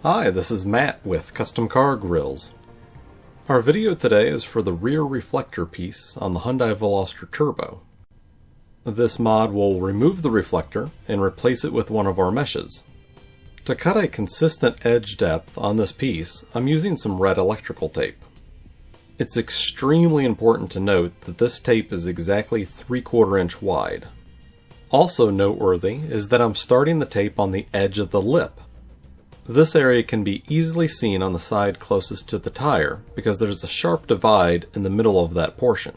Hi, this is Matt with Custom Car Grills. Our video today is for the rear reflector piece on the Hyundai Veloster Turbo. This mod will remove the reflector and replace it with one of our meshes. To cut a consistent edge depth on this piece, I'm using some red electrical tape. It's extremely important to note that this tape is exactly 3/4 inch wide. Also noteworthy is that I'm starting the tape on the edge of the lip. This area can be easily seen on the side closest to the tire because there's a sharp divide in the middle of that portion.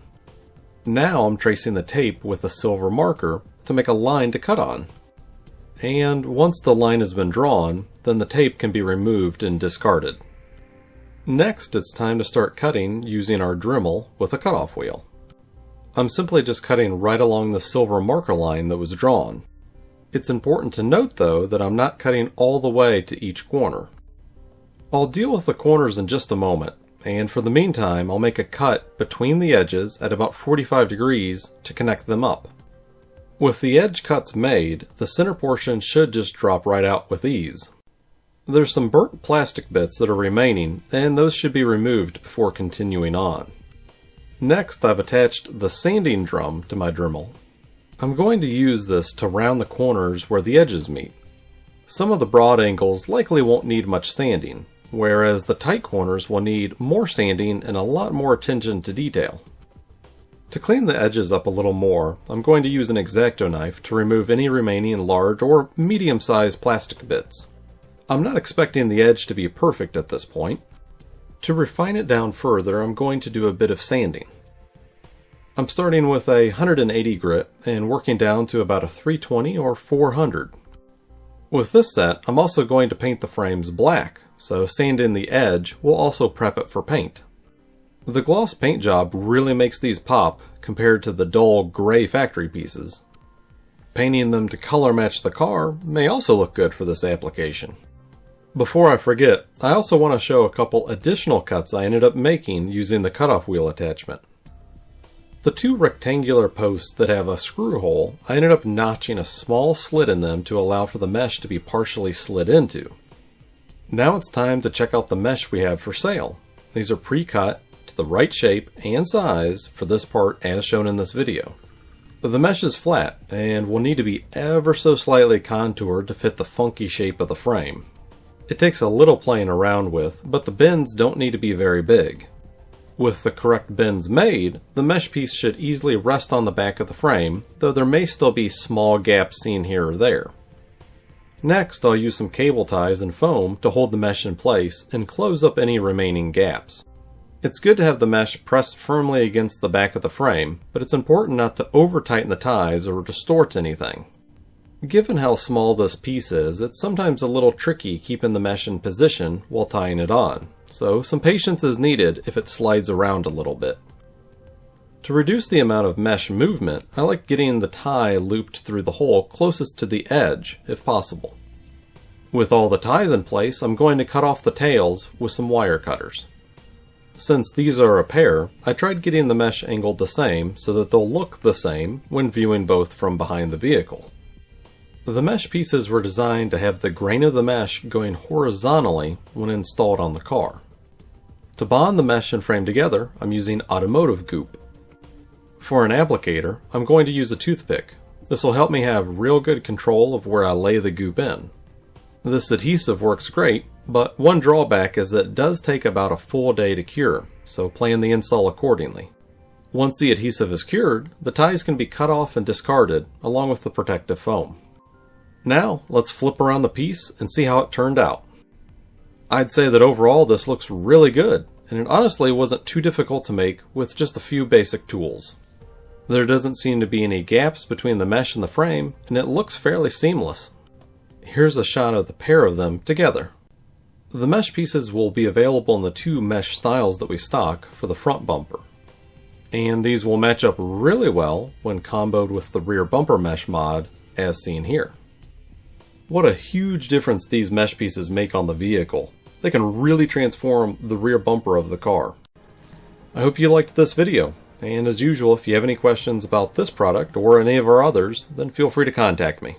Now I'm tracing the tape with a silver marker to make a line to cut on. And once the line has been drawn, then the tape can be removed and discarded. Next, it's time to start cutting using our Dremel with a cutoff wheel. I'm simply just cutting right along the silver marker line that was drawn. It's important to note though that I'm not cutting all the way to each corner. I'll deal with the corners in just a moment, and for the meantime I'll make a cut between the edges at about 45 degrees to connect them up. With the edge cuts made, the center portion should just drop right out with ease. There's some burnt plastic bits that are remaining, and those should be removed before continuing on. Next, I've attached the sanding drum to my Dremel. I'm going to use this to round the corners where the edges meet. Some of the broad angles likely won't need much sanding, whereas the tight corners will need more sanding and a lot more attention to detail. To clean the edges up a little more, I'm going to use an X-Acto knife to remove any remaining large or medium-sized plastic bits. I'm not expecting the edge to be perfect at this point. To refine it down further, I'm going to do a bit of sanding. I'm starting with a 180 grit and working down to about a 320 or 400. With this set, I'm also going to paint the frames black, so sanding the edge will also prep it for paint. The gloss paint job really makes these pop compared to the dull gray factory pieces. Painting them to color match the car may also look good for this application. Before I forget, I also want to show a couple additional cuts I ended up making using the cutoff wheel attachment. The two rectangular posts that have a screw hole, I ended up notching a small slit in them to allow for the mesh to be partially slid into. Now it's time to check out the mesh we have for sale. These are pre-cut to the right shape and size for this part as shown in this video. The mesh is flat and will need to be ever so slightly contoured to fit the funky shape of the frame. It takes a little playing around with, but the bends don't need to be very big. With the correct bends made, the mesh piece should easily rest on the back of the frame, though there may still be small gaps seen here or there. Next, I'll use some cable ties and foam to hold the mesh in place and close up any remaining gaps. It's good to have the mesh pressed firmly against the back of the frame, but it's important not to over-tighten the ties or distort anything. Given how small this piece is, it's sometimes a little tricky keeping the mesh in position while tying it on, so some patience is needed if it slides around a little bit. To reduce the amount of mesh movement, I like getting the tie looped through the hole closest to the edge, if possible. With all the ties in place, I'm going to cut off the tails with some wire cutters. Since these are a pair, I tried getting the mesh angled the same so that they'll look the same when viewing both from behind the vehicle. The mesh pieces were designed to have the grain of the mesh going horizontally when installed on the car. To bond the mesh and frame together, I'm using automotive goop. For an applicator, I'm going to use a toothpick. This will help me have real good control of where I lay the goop in. This adhesive works great, but one drawback is that it does take about a full day to cure, so plan the install accordingly. Once the adhesive is cured, the ties can be cut off and discarded, along with the protective foam. Now, let's flip around the piece and see how it turned out. I'd say that overall this looks really good, and it honestly wasn't too difficult to make with just a few basic tools. There doesn't seem to be any gaps between the mesh and the frame, and it looks fairly seamless. Here's a shot of the pair of them together. The mesh pieces will be available in the two mesh styles that we stock for the front bumper. And these will match up really well when comboed with the rear bumper mesh mod, as seen here. What a huge difference these mesh pieces make on the vehicle. They can really transform the rear bumper of the car. I hope you liked this video, and as usual, if you have any questions about this product or any of our others, then feel free to contact me.